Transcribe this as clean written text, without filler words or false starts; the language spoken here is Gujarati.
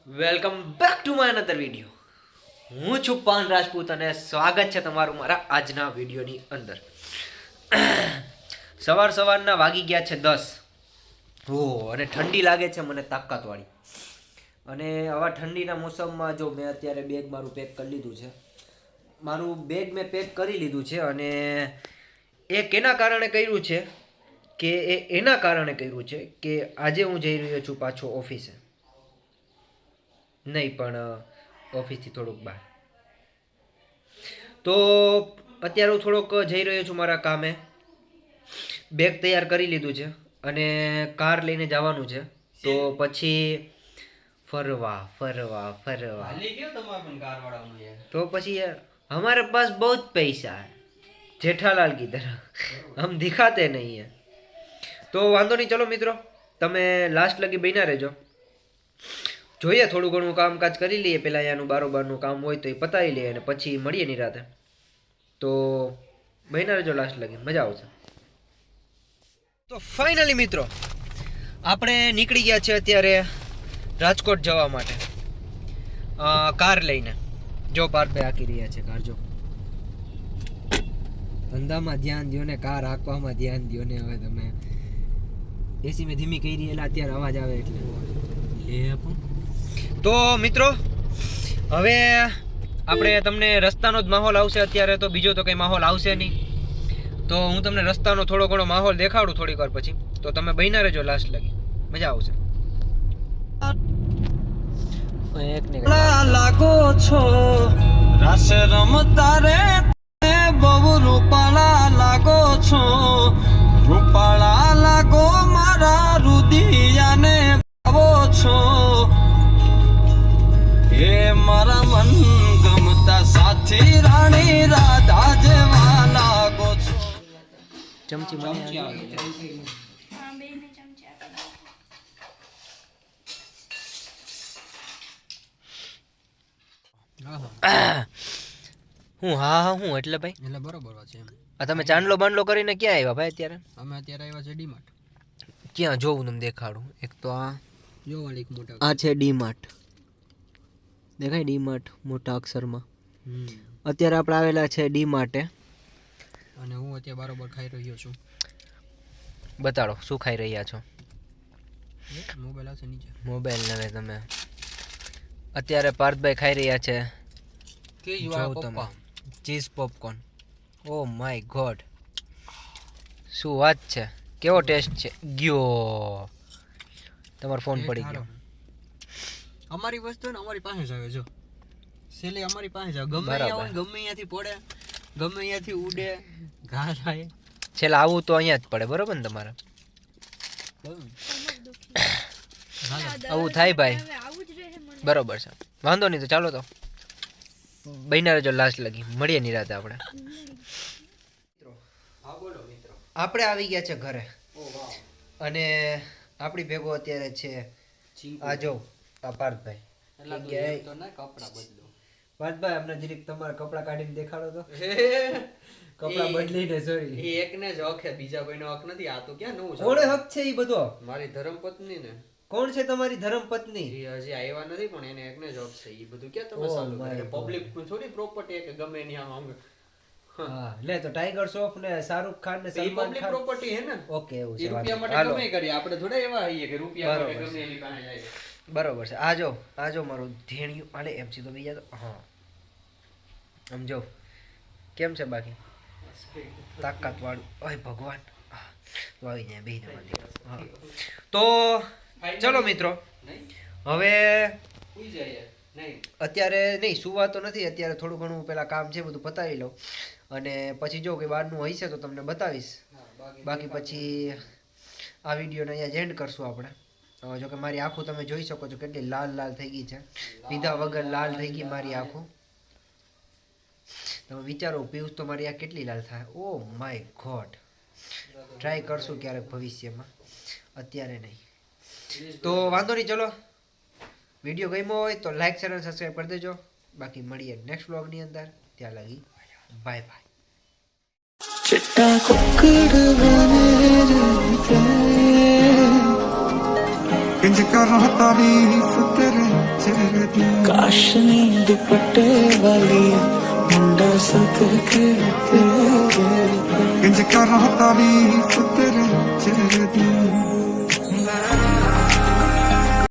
Welcome back to my another video. હું છું પાન રાજપૂત અને સ્વાગત છે તમારું મારા આજના વિડીયોની અંદર. સવારના વાગી ગયા છે 10. અને ઠંડી લાગે છે મને તાકાતવાળી. અને આવા ઠંડીના મોસમમાં જો મેં અત્યારે બેગ મારું પેક કરી લીધું છે. મારું બેગ મેં પેક કરી લીધું છે અને એ કેના કારણે કર્યું છે કે એના કારણે કર્યું છે કે આજે હું જઈ રહ્યો છું પાછો ઓફિસે. નહીં પણ ઓફિસથી થોડુંક બહાર. તો અત્યારે હું થોડોક જઈ રહ્યો છું મારા કામે. બેગ તૈયાર કરી લીધું છે અને કાર લઈને જવાનું છે. તો પછી ફરવા. તો પછી યાર हमारे पास बहुत पैसा है, जेठालाल की तरह हम दिखाते नहीं है. તો વાંધો નહીં, ચલો મિત્રો તમે લાસ્ટ લગી બન્યા રહેજો. જોઈએ થોડું ઘણું કામકાજ કરી લઈએ પહેલાં અહીંયાનું બારોબારનું કામ હોય તો એ પતાવી લઈએ અને પછી મળીએ નિરાતે. તો બન્યા રહેજો લાસ્ટ લગી, મજા આવશે. તો ફાઇનલી મિત્રો આપણે નીકળી ગયા છે અત્યારે રાજકોટ જવા માટે કાર લઈને. જો પાર્થભાઈ હાંકી રહ્યા છે કાર. જો ધંધામાં ધ્યાન દો ને, કાર હાંકવામાં ધ્યાન દો ને. હવે તમે એસી મેં ધીમી કરી એટલે અત્યારે અવાજ આવે એટલે તો મિત્રો હવે આપણે તમને રસ્તાનો જ માહોલ આવશે અત્યારે. તો બીજો તો કંઈ માહોલ આવશે નહીં. તો હું તમને રસ્તાનો થોડો ઘણો માહોલ દેખાડું થોડીક વાર પછી. તો તમે બન્યા રહેજો લાસ્ટ લગી, મજા આવશે. લાગો છો રસ રમતા રે, બહુ રૂપાળા લાગો છો. રૂપાળા લાગો મારા રુદિયાને ભાવો છો. એ મારા મન ગમતા સાથી રાણી રાધા જેવા લાગો છો. ચમચી હું હું એટલે ભાઈ એટલે બરોબર છે એમ. આ તમે ચાંદલો બાંડલો કરીને ક્યાં આવ્યા ભાઈ અત્યારે? અમે અત્યારે આવ્યા છે ડીમાર્ટ. ક્યાં જોવું તમને દેખાડું. એક તો આ જો વાળી એક મોટા આ છે ડીમાર્ટ, દેખાય ડીમાર્ટ મોટા અક્ષરમાં. અત્યારે આપણે આવેલા છે ડીમાર્ટે અને હું અત્યારે બરોબર ખાઈ રહ્યો છું. બતાડો શું ખાઈ રહ્યા છો. મોબાઈલ આવશે નીચે. મોબાઈલ નવે તમે અત્યારે પાર્થભાઈ ખાઈ રહ્યા છે cheese popcorn. Oh my God, શું વાત છે, કેવો ટેસ્ટ છે. ગયો તમારો ફોન પડી ગયો. અમારી વસ્તુ ને અમારી પાસે જ આવે. જો સેલી અમારી પાસે જ આવે. ગમે આવે ગમે અહીંયાથી પડે, ગમે અહીંયાથી ઉડે, ઘા થાય. છેલ્લા આવું તો અહીંયા જ પડે, બરોબર ને તમારે? આવું થાય ભાઈ, બરોબર છે, વાંધો નહીં. તો ચાલો તો બન્યા રહેજો લાસ્ટ લગી, મળીએ નિરાતે આપણે. આપણે આવી ગયા છે ઘરે અને આપણી ભેગો અત્યારે છે આ જો આ પાર્થભાઈ. પાર્થભાઈ અમને જરીક તમારા કપડા કાઢીને દેખાડો તો. કપડા બદલીને સોરી એ એકને જ હક છે, બીજા કોઈનો હક નથી. આ તો ક્યાં નવું છે. કોણે હક છે એ બધો? મારી ધર્મપત્ની ને. કોણ છે તમારી ધર્મપત્ની? એ હજી આવ્યા નથી પણ એને એકને જ હક છે. એ બધું ક્યાં તમે ચાલુ કરે? પબ્લિક થોડી પ્રોપર્ટી કે ગમે એની આમ. હા લે તો ટાઈગર શ્રોફ ને શાહરુખ ખાન ને સલમાન પબ્લિક ખાન પ્રોપર્ટી હે ને. ઓકે એવું એ છે. રૂપિયા માટે ગમે કરીએ આપણે, થોડા એવા હઈએ કે રૂપિયા માટે ગમે એની પાસે જાય. બરોબર છે. આજો મારું ધેણિયું આલે એમ સીધો બીજા તો હા સમજો કેમ છે બાકી તાકાત વાળું. ઓય ભગવાન આવી જાય બે હા. તો ચલો મિત્રો હવે અત્યારે નહીં સુવા તો નથી. અત્યારે થોડું ઘણું પેલા કામ છે બધું પતાવી લઉં અને પછી જો કે બહારનું હશે તો તમને બતાવીશ. બાકી પછી આ વિડીયોને અહીંયા જ એન્ડ કરશું આપણે. જો કે મારી આંખો તમે જોઈ શકો છો કેટલી લાલ લાલ થઈ ગઈ છે. પીધા વગર લાલ થઈ ગઈ મારી આંખો. તમે વિચારો પીવું તો મારી આ કેટલી લાલ થાય. Oh my God. ટ્રાય કરશું ક્યારેક ભવિષ્યમાં, અત્યારે નહીં. તો વાંધો નહીં, ચલો વિડીયો ગમ્યો હોય તો લાઈક શેર અને સબસ્ક્રાઈબ કરી દેજો. બાકી મળીએ નેક્સ્ટ વ્લોગની અંદર. ત્યાં લગી બાય બાય. चिट्टा कुक्कड़ बने रहते इंज करो तारीफ तेरे चेहरे दी काशनी दुपट्टे वाली मुंडा सद के तेरे इंज करो तारीफ तेरे